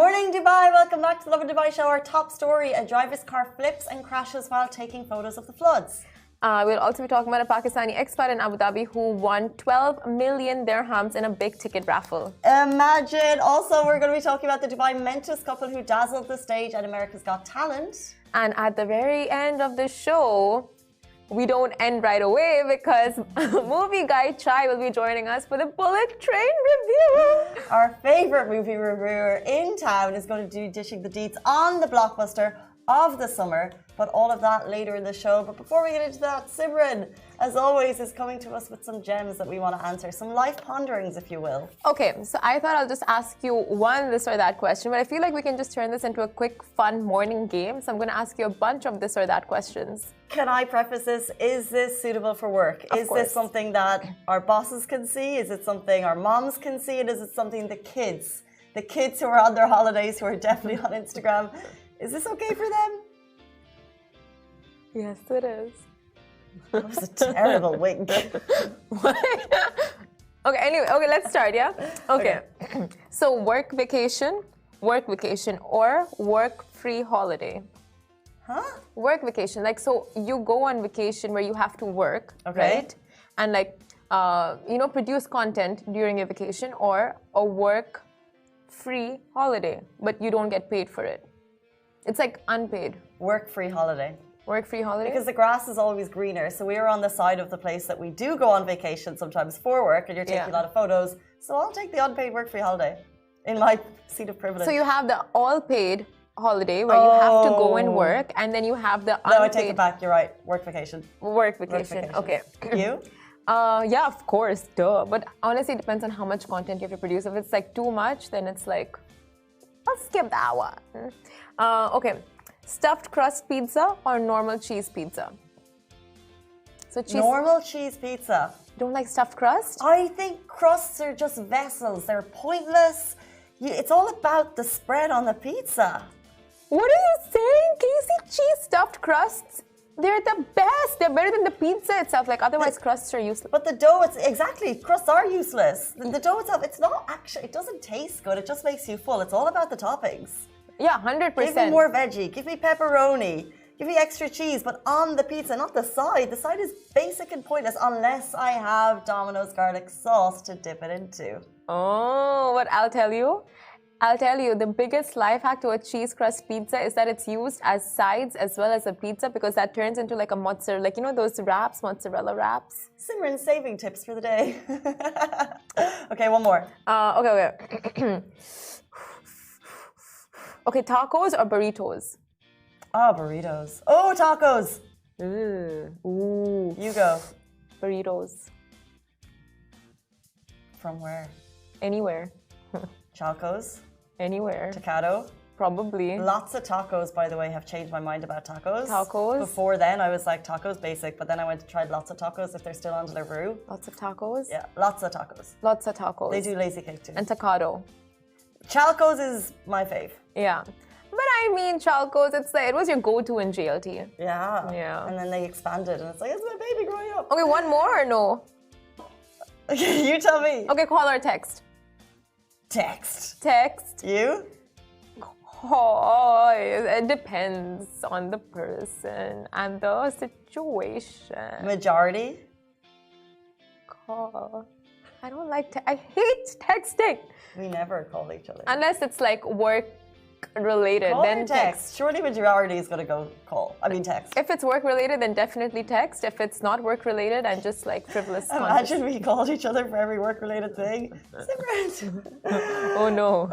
morning, Dubai. Welcome back to the Lovin Dubai show. Our top story, a driver's car flips and crashes while taking photos of the floods. We'll also be talking about a Pakistani expat in Abu Dhabi who won 12 million dirhams in a big ticket raffle. Imagine. Also, we're going to be talking about the Dubai Mentos couple who dazzled the stage at America's Got Talent. And at the very end of the show, we don't end right away because movie guy Chai will be joining us for the Bullet Train review. Our favorite movie reviewer in town is going to do dishing the deets on the blockbuster of the summer, but all of that later in the show. But before we get into that, Simran, as always, is coming to us with some gems that we want to answer, some life ponderings, if you will. Okay, so I thought I'll just ask you one this or that question, but I feel like we can just turn this into a quick, fun morning game. So I'm going to ask you a bunch of this or that questions. Can I preface this? Is this suitable for work? Is this something that our bosses can see? Is it something our moms can see? And is it something the kids who are on their holidays, who are definitely on Instagram, is this okay for them? Yes, it is. That was a terrible wink. Okay, anyway, let's start, yeah? Okay. So work vacation, or work-free holiday? Huh? Work vacation. Like, so you go on vacation where you have to work, right? And like, produce content during your vacation, or a work-free holiday, but you don't get paid for it. It's like unpaid. Work-free holiday. Work-free holiday? Because the grass is always greener. So we are on the side of the place that we do go on vacation sometimes for work, and you're taking a lot of photos. So I'll take the unpaid work-free holiday in my seat of privilege. So you have the all-paid holiday where you have to go and work, and then you have the unpaid... No, I take it back. You're right. Work vacation. Work vacation. Okay. You? Yeah, of course. Duh. But honestly, it depends on how much content you have to produce. If it's like too much, then it's like, I'll skip that one. Okay. Stuffed crust pizza or normal cheese pizza? So normal cheese pizza. Don't like stuffed crust? I think crusts are just vessels. They're pointless. It's all about the spread on the pizza. What are you saying? Can you see cheese stuffed crusts? They're the best. They're better than the pizza itself. Like, otherwise, crusts are useless. But the dough, crusts are useless. The dough itself, it's not actually, it doesn't taste good. It just makes you full. It's all about the toppings. Yeah, 100%. Give me more veggie. Give me pepperoni. Give me extra cheese, but on the pizza, not the side. The side is basic and pointless unless I have Domino's garlic sauce to dip it into. Oh, what I'll tell you, the biggest life hack to a cheese crust pizza is that it's used as sides as well as a pizza, because that turns into like a mozzarella, like, you know, those wraps, mozzarella wraps. Simran, saving tips for the day. Okay, one more. Okay. Okay, tacos or burritos? Oh, burritos. Oh, tacos. Ooh. You go. Burritos. From where? Anywhere. Chalco's? Anywhere. Tocado? Probably. Lots of tacos, by the way, have changed my mind about tacos. Tacos? Before then, I was like, tacos basic, but then I went to try lots of tacos if they're still on Deliveroo. Lots of tacos? Yeah, lots of tacos. Lots of tacos. They do lazy cake too. And tocado. Chalco's is my fave. Yeah. But I mean, Chalco's, it was your go-to in JLT. Yeah. And then they expanded, and it's like, it's my baby growing up. Okay, one more or no? Okay, you tell me. Okay, call or text? Text. You? Oh, it depends on the person and the situation. Majority? Call. I don't like I hate texting. We never call each other. Unless it's like work related, call then or text. Surely majority is going to go call. I mean text. If it's work related, then definitely text. If it's not work related and just like frivolous Imagine we called each other for every work related thing. Oh no.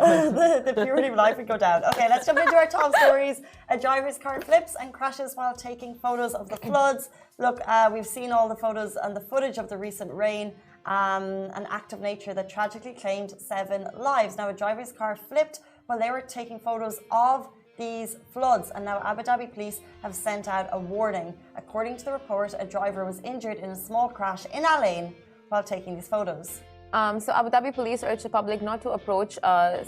the purity of life would go down. Okay, let's jump into our top stories. A driver's car flips and crashes while taking photos of the floods. Look, we've seen all the photos and the footage of the recent rain. An act of nature that tragically claimed 7 lives. Now, a driver's car flipped while they were taking photos of these floods, and now Abu Dhabi police have sent out a warning. According to the report, a driver was injured in a small crash in Al Ain while taking these photos. So Abu Dhabi police urge the public not to approach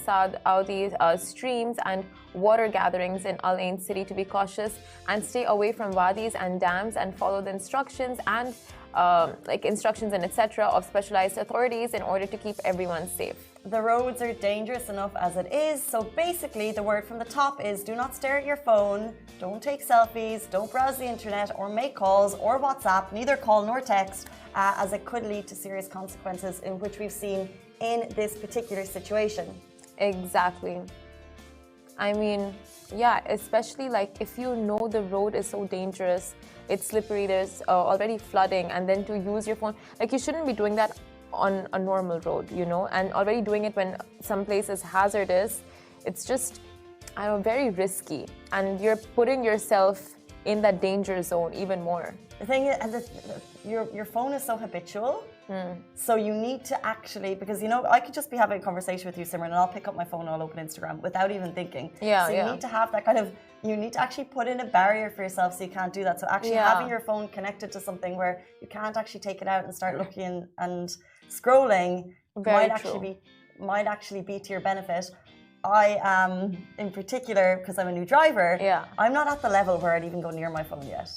Saad Audi streams and water gatherings in Al Ain city, to be cautious and stay away from wadis and dams, and follow the instructions and etc. of specialized authorities in order to keep everyone safe. the roads are dangerous enough as it is. So basically, the word from the top is do not stare at your phone, don't take selfies, don't browse the internet or make calls or WhatsApp, neither call nor text, as it could lead to serious consequences, in which we've seen in this particular situation. Exactly. I mean, yeah, especially like if you know the road is so dangerous, it's slippery, there's already flooding, and then to use your phone, like you shouldn't be doing that on a normal road, you know, and already doing it when some place is hazardous, it's just, I don't know, very risky, and you're putting yourself in that danger zone even more. The thing is, your phone is so habitual, so you need to actually, because you know, I could just be having a conversation with you, Simran, and I'll pick up my phone and I'll open Instagram without even thinking. Yeah, so you need to have that kind of, you need to actually put in a barrier for yourself so you can't do that. So actually having your phone connected to something where you can't actually take it out and start looking and scrolling might actually be to your benefit. I am, in particular, because I'm a new driver, I'm not at the level where I'd even go near my phone yet.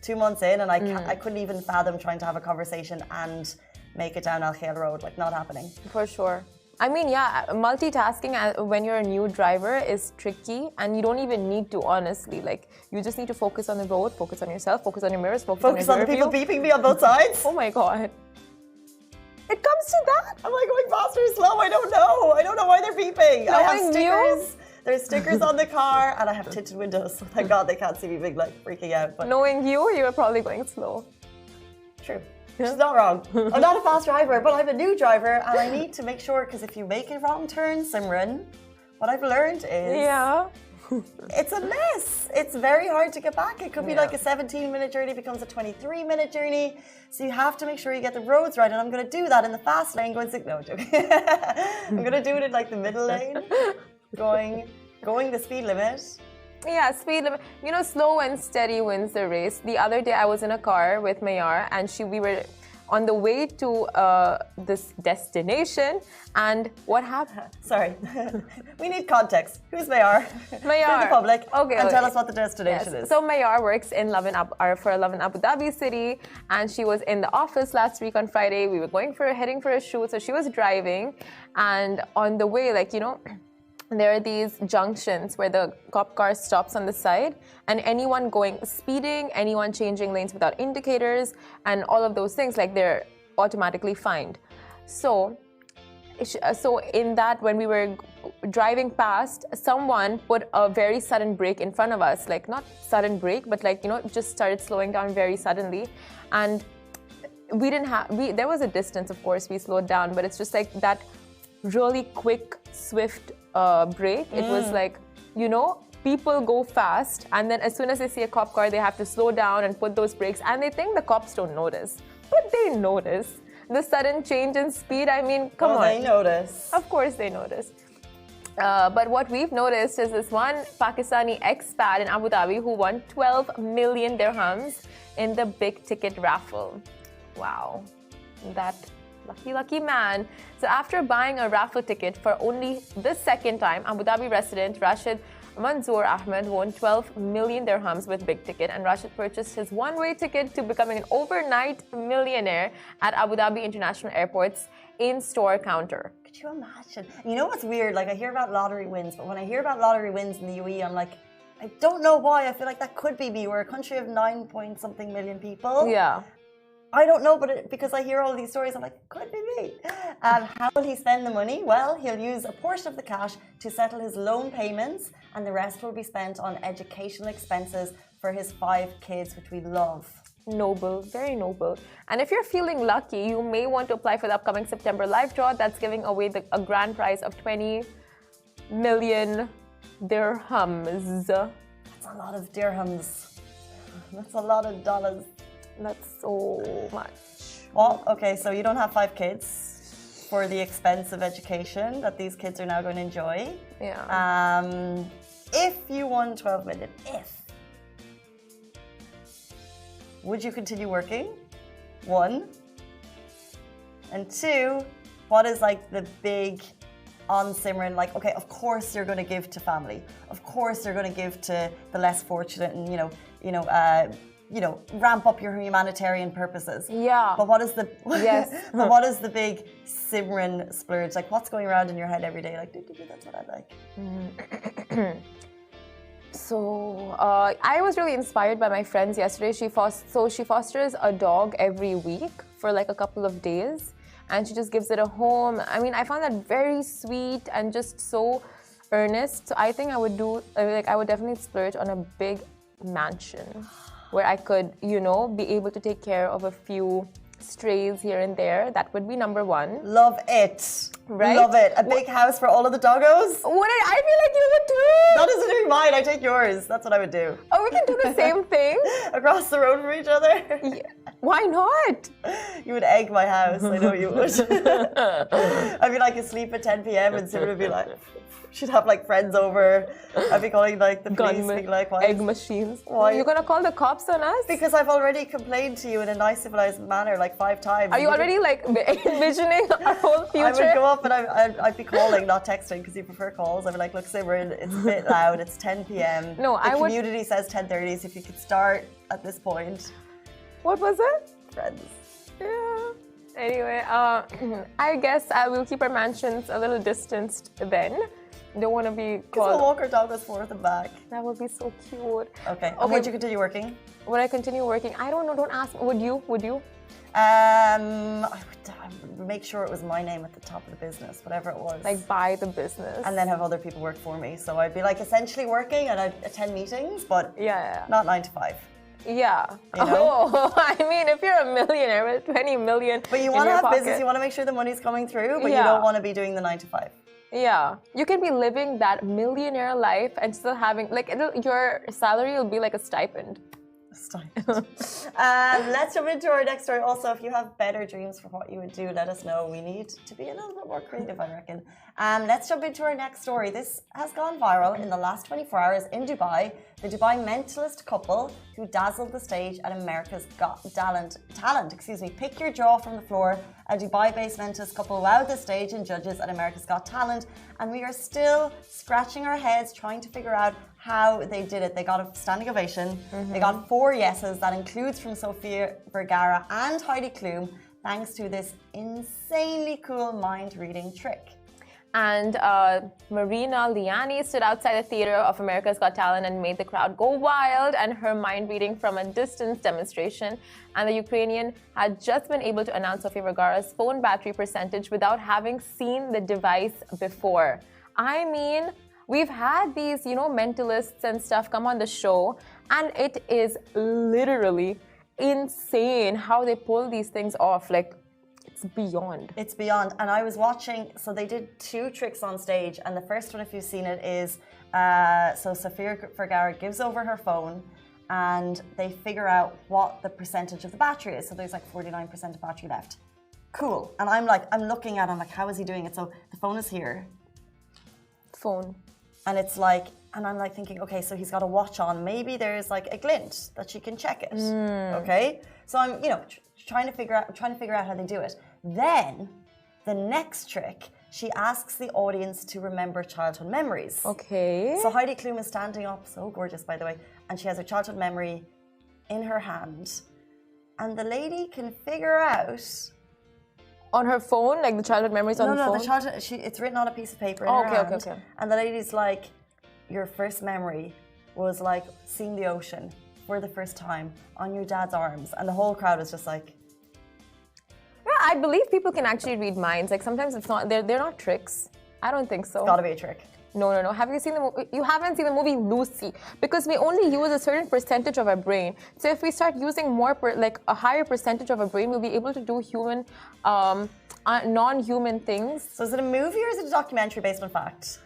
2 months in, and I couldn't even fathom trying to have a conversation and make it down Al Khail Road, like not happening. For sure. I mean, yeah, multitasking when you're a new driver is tricky, and you don't even need to, honestly. Like, you just need to focus on the road, focus on yourself, focus on your mirrors, focus on the people beeping me on both sides. Oh my God. It comes to that? Am I going faster or slow? I don't know. I don't know why they're beeping. I have stickers. There's stickers on the car, and I have tinted windows. So thank God they can't see me being like freaking out. But knowing you were probably going slow. True. She's not wrong. I'm not a fast driver, but I'm a new driver, and I need to make sure, because if you make a wrong turn, Simran, what I've learned is it's a mess. It's very hard to get back. It could be like a 17-minute journey becomes a 23-minute journey. So you have to make sure you get the roads right, and I'm going to do that in the fast lane. No, I'm joking. I'm going to do it in like the middle lane, going the speed limit. Yeah, speed limit. You know, slow and steady wins the race. The other day I was in a car with Mayar, and we were on the way to this destination, and what happened? Sorry, we need context. Who's Mayar? Mayar. For the public, and tell us what the destination is. So Mayar works in for Lovin Abu Dhabi City, and she was in the office last week on Friday. We were heading for a shoot, so she was driving, and on the way, like, you know, there are these junctions where the cop car stops on the side, and anyone speeding, anyone changing lanes without indicators, and all of those things, like, they're automatically fined. So in that, when we were driving past, someone put a very sudden brake in front of us, like not sudden brake, but like, you know, just started slowing down very suddenly, and there was a distance, of course, we slowed down, but it's just like that really quick, swift brake. It was like, you know, people go fast, and then as soon as they see a cop car, they have to slow down and put those brakes, and they think the cops don't notice, but they notice the sudden change in speed. I mean, come on. They notice. Of course they notice. But what we've noticed is this one Pakistani expat in Abu Dhabi who won 12 million dirhams in the big ticket raffle. Wow, that lucky man. So after buying a raffle ticket for only the second time, Abu Dhabi resident Rashid Manzoor Ahmed won 12 million dirhams with big ticket, and Rashid purchased his one-way ticket to becoming an overnight millionaire at Abu Dhabi International Airport's in-store counter. Could you imagine? You know what's weird? Like, I hear about lottery wins, but when I hear about lottery wins in the UAE, I'm like, I don't know why. I feel like that could be me. We're a country of 9-point-something million people. Yeah. I don't know, but because I hear all these stories, I'm like, could be me. How will he spend the money? Well, he'll use a portion of the cash to settle his loan payments, and the rest will be spent on educational expenses for his 5 kids, which we love. Noble, very noble. And if you're feeling lucky, you may want to apply for the upcoming September live draw that's giving away a grand prize of 20 million dirhams. That's a lot of dirhams. That's a lot of dollars. That's so much. Well, okay, so you don't have 5 kids for the expense of education that these kids are now going to enjoy. Yeah. If you won 12 million, would you continue working? 1. And 2, what is like the big on Simran? Like, okay, of course you're going to give to family. Of course you're going to give to the less fortunate and, ramp up your humanitarian purposes. Yeah. But what is the Yes. but what is the big Simran splurge? Like, what's going around in your head every day? Like, that's what I like. So I was really inspired by my friends yesterday. She fosters a dog every week for like a couple of days, and she just gives it a home. I mean, I found that very sweet and just so earnest. So I think I would I would definitely splurge on a big mansion where I could, be able to take care of a few strays here and there. That would be number one. Love it. Right? Love it. A big house for all of the doggos. I feel like you would too. That isn't even mine. I take yours. That's what I would do. Oh, we can do the same thing. Across the road from each other. Yeah. Why not? You would egg my house. I know you would. I'd be like asleep at 10 p.m. and Simran would be like, she'd have like friends over. I'd be calling like the police, being like, "Why egg machines? Why? You're gonna call the cops on us?" Because I've already complained to you in a nice, civilized manner like 5 times. Are you already like envisioning our whole future? I would go up and I'd be calling, not texting, because you prefer calls. I'd be like, "Look, Simran, it's a bit loud. It's 10 p.m. No, the community says 10:30. So if you could start at this point." What was it? Friends. Yeah. Anyway, I guess I will keep our mansions a little distanced then. Don't want to be called. Because we'll walk our dog forth and back. That would be so cute. Okay. And would you continue working? Would I continue working? I don't know. Don't ask me. Would you? I would make sure it was my name at the top of the business, whatever it was. Like buy the business. And then have other people work for me. So I'd be like essentially working and I'd attend meetings, but not 9 to 5. Yeah. Oh, I mean, if you're a millionaire with 20 million, but you want to have business, you want to make sure the money's coming through, but you don't want to be doing the 9 to 5. Yeah, you can be living that millionaire life and still having your salary will be like a stipend. Let's jump into our next story. Also, if you have better dreams for what you would do, let us know. We need to be a little bit more creative, I reckon. Let's jump into our next story. This has gone viral in the last 24 hours in Dubai. The Dubai mentalist couple who dazzled the stage at America's Got Talent. Pick your jaw from the floor. A Dubai-based mentalist couple wowed the stage and judges at America's Got Talent, and we are still scratching our heads trying to figure out how they did it. They got a standing ovation. They got 4 yeses. That includes from Sofia Vergara and Heidi Klum, thanks to this insanely cool mind-reading trick. And Marina Liani stood outside the theater of America's Got Talent and made the crowd go wild, and her mind reading from a distance demonstration. And the Ukrainian had just been able to announce Sofia Vergara's phone battery percentage without having seen the device before. I mean, we've had these, mentalists and stuff come on the show, and it is literally insane how they pull these things off. Like, it's beyond. And I was watching, so they did 2 tricks on stage, and the first one, if you've seen it, is so Sofia Vergara gives over her phone and they figure out what the percentage of the battery is. So there's like 49% of battery left. Cool. And I'm looking at it, I'm like, how is he doing it? So the phone is here. And it's like, and I'm like thinking, okay, so he's got a watch on. Maybe there's like a glint that she can check it. Okay. So I'm, trying to figure out how they do it. Then the next trick, she asks the audience to remember childhood memories. Okay. So Heidi Klum is standing up, so gorgeous by the way, and she has her childhood memory in her hand, and the lady can figure out on her phone, like the childhood memories on the phone. No, the childhood. It's written on a piece of paper in her hand. Okay. And the lady's like, your first memory was like seeing the ocean for the first time on your dad's arms, and the whole crowd is just like. Yeah, I believe people can actually read minds. Like sometimes it's not. They're not tricks. I don't think so. It's got to be a trick. No. Have you seen the movie? You haven't seen the movie Lucy, because we only use a certain percentage of our brain. So if we start using a higher percentage of our brain, we'll be able to do human, non-human things. So is it a movie or is it a documentary based on fact?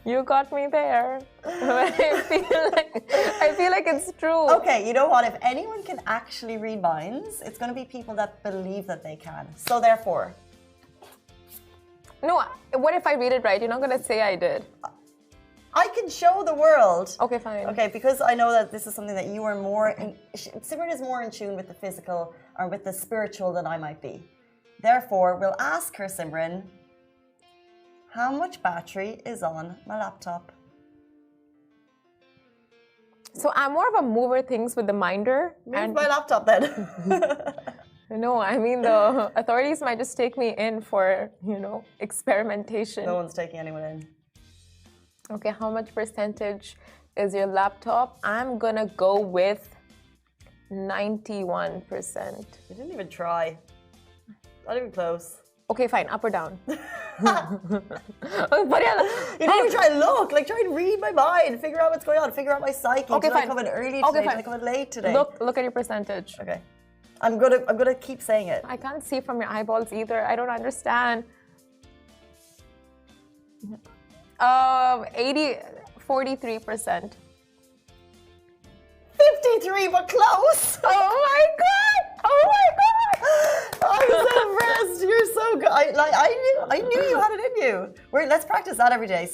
You got me there. I feel like it's true. Okay, you know what? If anyone can actually read minds, it's going to be people that believe that they can. So therefore. No, what if I read it right? You're not going to say I did. I can show the world. Okay, fine. Okay, because I know that this is something that you are more Simran is more in tune with the physical or with the spiritual than I might be. Therefore, we'll ask her, Simran, how much battery is on my laptop? So I'm more of a mover things with the minder. Move my laptop then. No, I mean the authorities might just take me in for, experimentation. No one's taking anyone in. Okay, how much percentage is your laptop? I'm gonna go with 91%. You didn't even try. Not even close. Okay, fine. Up or down? You didn't even try and look. Like, try and read my mind. Figure out what's going on. Figure out my psyche. Okay, Did fine. I come in early Okay, today? fine. Did I come in late today? Look at your percentage. Okay. I'm gonna keep saying it. I can't see from your eyeballs either. I don't understand. 43%. 53, but close. Oh my god! Oh my god! I'm so impressed. You're so good. I knew you had it in you. Let's practice that every day.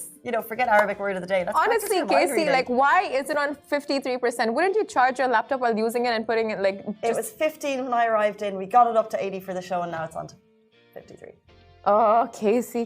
Forget Arabic word of the day. Let's Honestly, Casey, why is it on 53%? Wouldn't you charge your laptop while using it and putting it It was 15 when I arrived in. We got it up to 80 for the show, and now it's on to 53. Oh, Casey.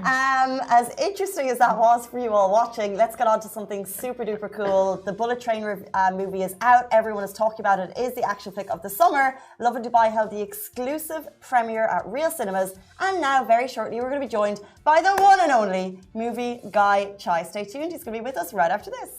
As interesting as that was for you all watching, let's get on to something super duper cool. The Bullet Train movie is out. Everyone is talking about it. It is the action flick of the summer. Lovin Dubai held the exclusive premiere at Real Cinemas. And now, very shortly, we're going to be joined by the one and only movie guy Chai. Stay tuned. He's going to be with us right after this.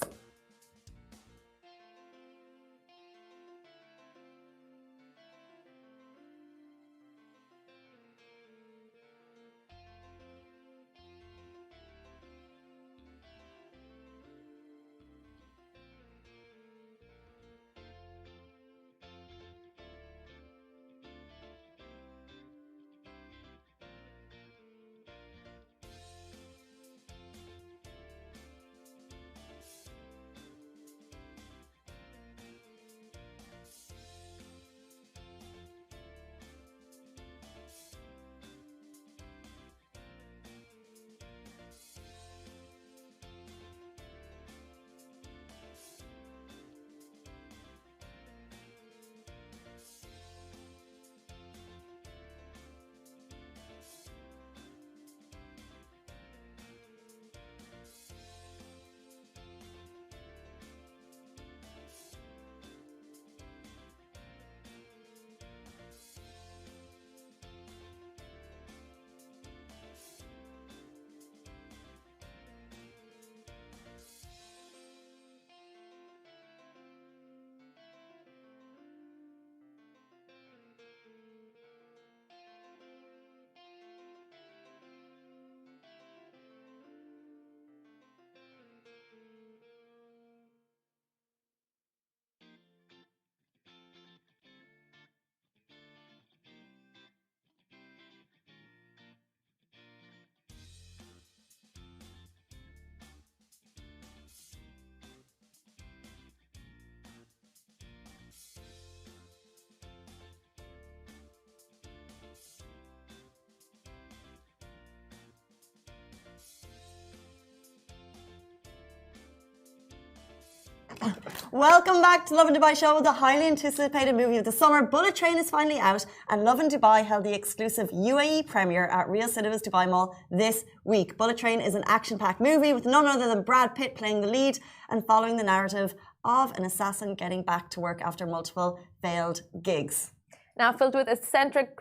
Welcome back to Lovin Dubai show, the highly anticipated movie of the summer. Bullet Train is finally out, and Lovin Dubai held the exclusive UAE premiere at Real Cinemas Dubai Mall this week. Bullet Train is an action-packed movie with none other than Brad Pitt playing the lead and following the narrative of an assassin getting back to work after multiple failed gigs. Now filled with eccentric...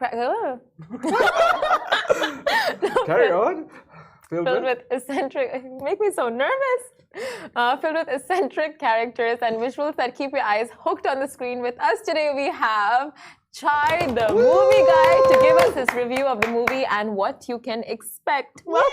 Carry on. Filled with eccentric... Make me so nervous. Filled with eccentric characters and visuals that keep your eyes hooked on the screen. With us today, we have Chai, the movie guy, to give us his review of the movie and what you can expect. Welcome.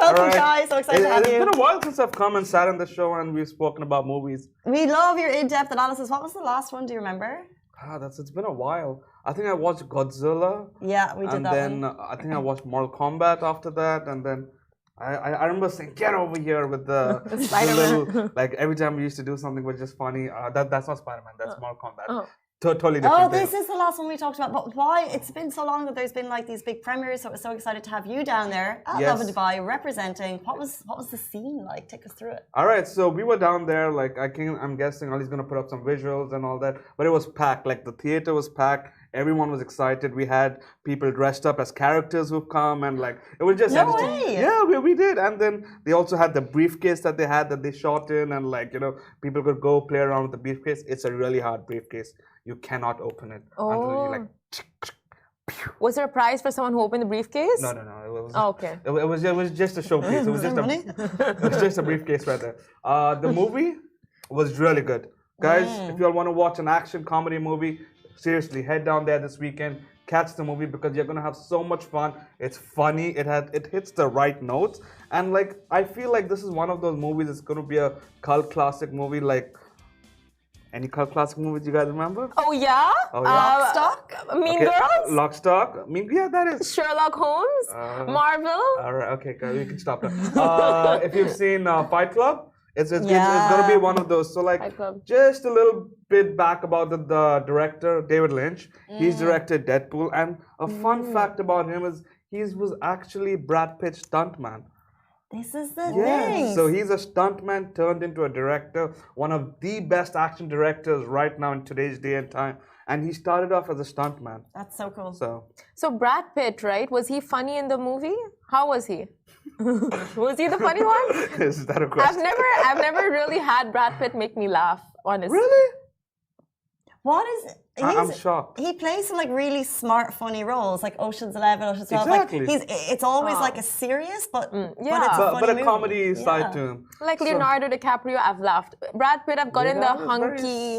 Welcome, Chai. So excited to have you. It's been a while since I've come and sat on the show and we've spoken about movies. We love your in-depth analysis. What was the last one? Do you remember? It's been a while. I think I watched Godzilla. Yeah, we did that one. And then I think I watched Mortal Kombat after that. And then I remember saying, get over here with the Spider-Man. like every time we used to do something was just funny. That's not Spider-Man, that's Mortal Kombat. Oh. Totally different. Oh, this is the last one we talked about. But why? It's been so long that there's been like these big premieres. So we're so excited to have you down there at Lovin Dubai representing. What was the scene like? Take us through it. All right, so we were down there. Like I'm guessing Ali's gonna put up some visuals and all that. But it was packed. Like the theater was packed. everyone was excited. We had people dressed up as characters who've come, and like it was just No entertaining. way. Yeah, we did. And then they also had the briefcase that they had that they shot in, and like people could go play around with the briefcase. It's a really hard briefcase. You cannot open it until you like. Was there a prize for someone who opened the briefcase? No. It was, Okay. it was just a showpiece. It was just it was just a briefcase right there. The movie was really good, guys. If you all want to watch an action comedy movie, seriously, head down there this weekend. Catch the movie because you're gonna have so much fun. It's funny. It hits the right notes, and like I feel like this is one of those movies. It's gonna be a cult classic movie. Like any cult classic movies you guys remember? Oh yeah. Oh, yeah. Stock. Mean Girls. Lock, Stock. Yeah, that is. Sherlock Holmes. Marvel. All right, okay, we can stop now. If you've seen Fight Club, it's gonna be one of those. So like, just a little bit back about the director, David Lynch. He's directed Deadpool, and a fun fact about him is he was actually Brad Pitt's stuntman. This is the thing. So he's a stuntman turned into a director, one of the best action directors right now in today's day and time. And he started off as a stuntman. That's so cool. So Brad Pitt, right? Was he funny in the movie? How was he? Was he the funny one? Is that a question? I've never really had Brad Pitt make me laugh, honestly. Really? What is? I'm shocked. He plays some like really smart, funny roles, like Ocean's 11, Ocean's 12. Exactly. Like it's always like a serious, but it's but a comedy side to him. Like Leonardo DiCaprio, I've laughed. Brad Pitt, I've gotten the hunky,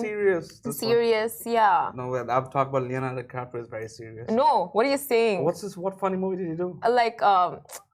serious, yeah. No, I've talked about Leonardo DiCaprio is very serious. No, what are you saying? What funny movie did he do? All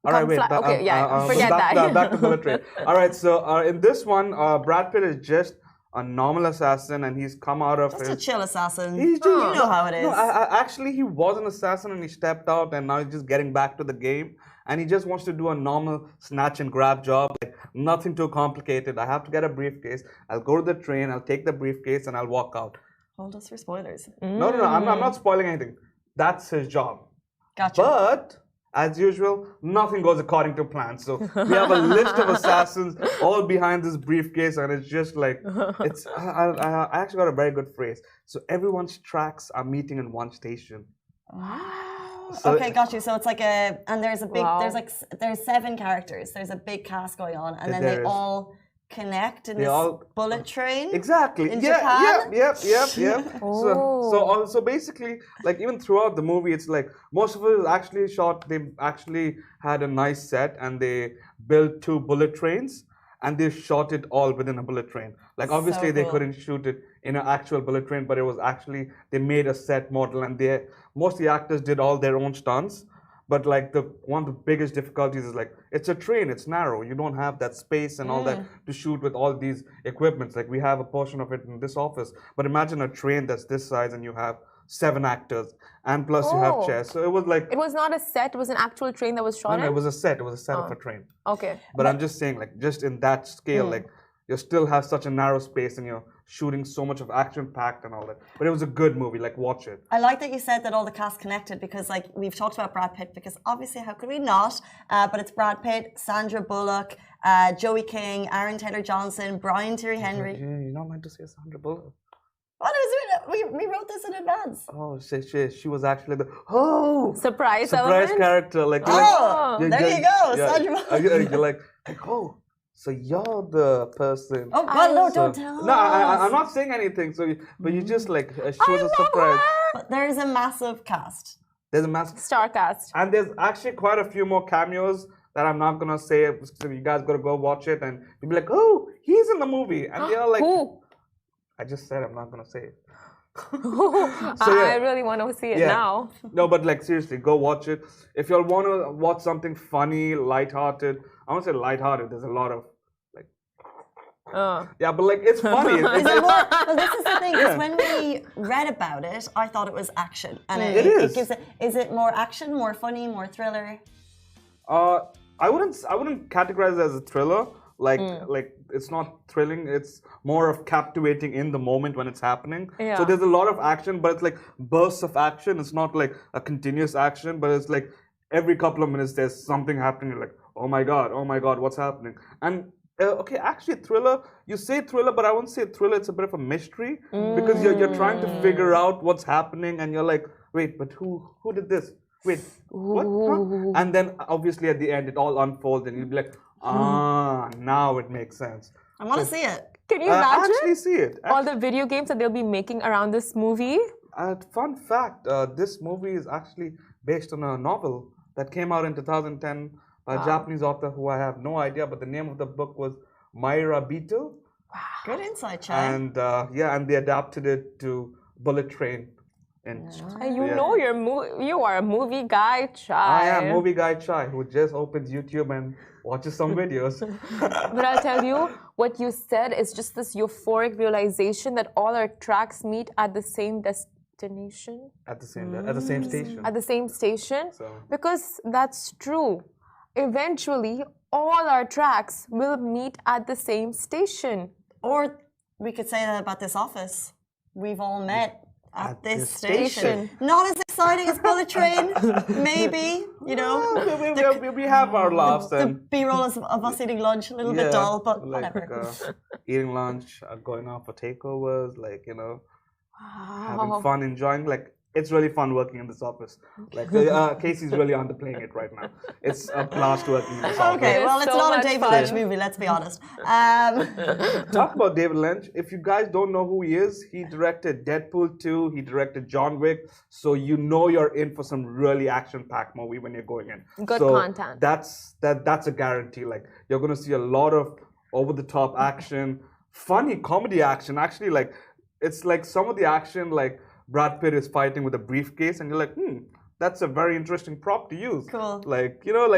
right, wait. Forget that. Back to Bullet Train. All right, so in this one, Brad Pitt is just a normal assassin, and he's come out of just a chill assassin. He's just, you know how it is. No, actually, he was an assassin, and he stepped out, and now he's just getting back to the game, and he just wants to do a normal snatch and grab job, like nothing too complicated. I have to get a briefcase. I'll go to the train. I'll take the briefcase, and I'll walk out. Hold us for spoilers. No, I'm not spoiling anything. That's his job. Gotcha. But as usual, nothing goes according to plan. So we have a list of assassins all behind this briefcase, and it's just like I actually got a very good phrase. So everyone's tracks are meeting in one station. Wow. So, okay, got you. So it's like there's 7 characters. There's a big cast going on, and then they all connect in this bullet train. Exactly. In Japan? Yep. So basically, like even throughout the movie, it's like most of it is actually shot. They actually had a nice set, and they built 2 bullet trains, and they shot it all within a bullet train. Like obviously they couldn't shoot it in an actual bullet train, but it was actually they made a set model, and most of the actors did all their own stunts. But like one of the biggest difficulties is like it's a train, it's narrow. You don't have that space and all that to shoot with all these equipments. Like we have a portion of it in this office, but imagine a train that's this size and you have 7 actors and plus you have chairs. So it was like it was not a set. It was an actual train that was shot. No, it was a set. It was a set of a train. Okay. But I'm just saying, like just in that scale, like you still have such a narrow space and you're shooting so much of action packed and all that. But it was a good movie, like watch it. I like that you said that all the cast connected because like we've talked about Brad Pitt because obviously how could we not? But it's Brad Pitt, Sandra Bullock, Joey King, Aaron Taylor Johnson, Brian Tyree Henry. Yeah, you're not meant to say Sandra Bullock. What is it? We wrote this in advance. Oh, she was actually the surprise character. Like there you go, Sandra Bullock. You're like oh. So you're the person. Oh, well, no, don't tell us. No, I'm not saying anything. So, but you just like she was a surprise. But there is a massive cast. There's a massive star cast, and there's actually quite a few more cameos that I'm not gonna say. So you guys gotta go watch it, and you'll be like, "Oh, he's in the movie," and they're like, "Who?" I just said I'm not gonna say it. I really want to see it now. No, but like seriously, go watch it. If y'all want to watch something funny, lighthearted. I won't say lighthearted. There's a lot of like, yeah, but like it's funny. Well, this is the thing. Because when we read about it, I thought it was action, and it is. Is it more action, more funny, more thriller? I wouldn't categorize it as a thriller. Like it's not thrilling. It's more of captivating in the moment when it's happening. Yeah. So there's a lot of action, but it's like bursts of action. It's not like a continuous action, but it's like every couple of minutes there's something happening. You're like, oh my god, what's happening? And Okay, actually, thriller. You say thriller, but I won't say thriller. It's a bit of a mystery because you're trying to figure out what's happening, and you're like, wait, but who did this? Wait, what? Huh? And then obviously at the end, it all unfolds, and you'll be like, now it makes sense. I want to see it. Can you imagine? Actually, see it. All the video games that they'll be making around this movie. Fun fact: this movie is actually based on a novel that came out in 2010 by a Japanese author who I have no idea, but the name of the book was Myra Beetle. Good insight, Chai. And and they adapted it to Bullet Train. And you are a movie guy, Chai. I am movie guy Chai, who just opens YouTube and watches some videos. But I'll tell you, what you said is just this euphoric realization that all our tracks meet at the same destination. At the same station. At the same station. So. Because that's true. Eventually, all our tracks will meet at the same station. Or we could say that about this office. We've all met at this station. Not as exciting as Bullet Train, maybe, you know. We have our laughs. The B-roll of us eating lunch, a little bit dull, but whatever. Eating lunch, going out for takeovers, having fun, enjoying, it's really fun working in this office. Casey's really underplaying it right now. It's a blast working in this office. Okay, well, it's not a David Lynch movie, let's be honest. Talk about David Lynch. If you guys don't know who he is, he directed Deadpool 2, he directed John Wick, so you know you're in for some really action-packed movie when you're going in. Good content. That's a guarantee. You're going to see a lot of over-the-top action, funny comedy action. Actually, it's like some of the action, Brad Pitt is fighting with a briefcase, and you're like, that's a very interesting prop to use. Cool.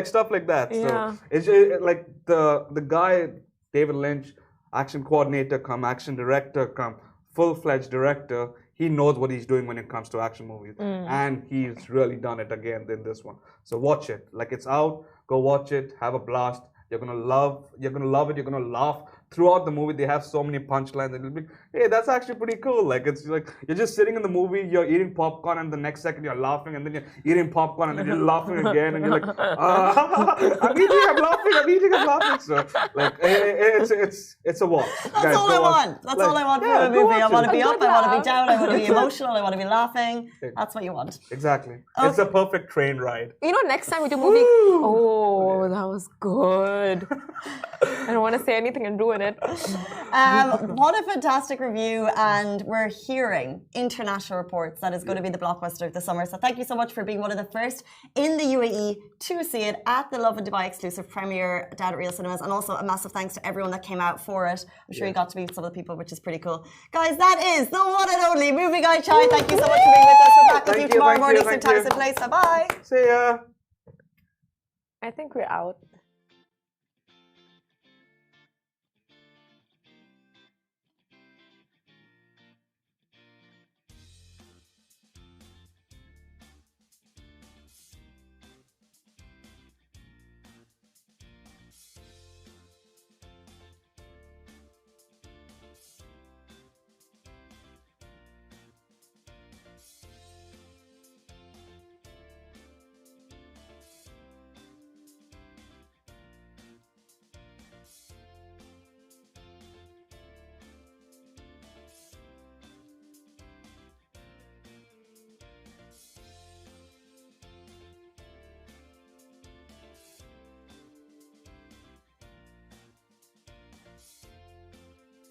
Stuff like that. Yeah. So it's like the guy, David Lynch, action coordinator come, action director come, full-fledged director. He knows what he's doing when it comes to action movies, and he's really done it again in this one. So watch it. It's out. Go watch it. Have a blast. You're gonna love it. You're gonna laugh. Throughout the movie, they have so many punchlines, and you'll be, hey, that's actually pretty cool. It's you're just sitting in the movie, you're eating popcorn, and the next second you're laughing, and then you're eating popcorn, and then you're laughing again, and you're like, I'm eating, I'm laughing. So it's a watch. That's all I want. That's all I want from a movie. I want to be up, I want to be down, I want to be emotional, I want to be laughing. That's what you want. Exactly. Okay. It's a perfect train ride. Next time we do movie. Oh, that was good. I don't want to say anything and ruin it. What a fantastic review, and we're hearing international reports that is going to be the blockbuster of the summer. So thank you so much for being one of the first in the UAE to see it at the Lovin Dubai exclusive premiere down at Real Cinemas, and also a massive thanks to everyone that came out for it. I'm sure you got to meet some of the people, which is pretty cool. Guys, that is the one and only Movie Guy Chai. Thank you so much for being with us. We're back with you tomorrow morning, same time, same place. Bye-bye. See ya. I think we're out.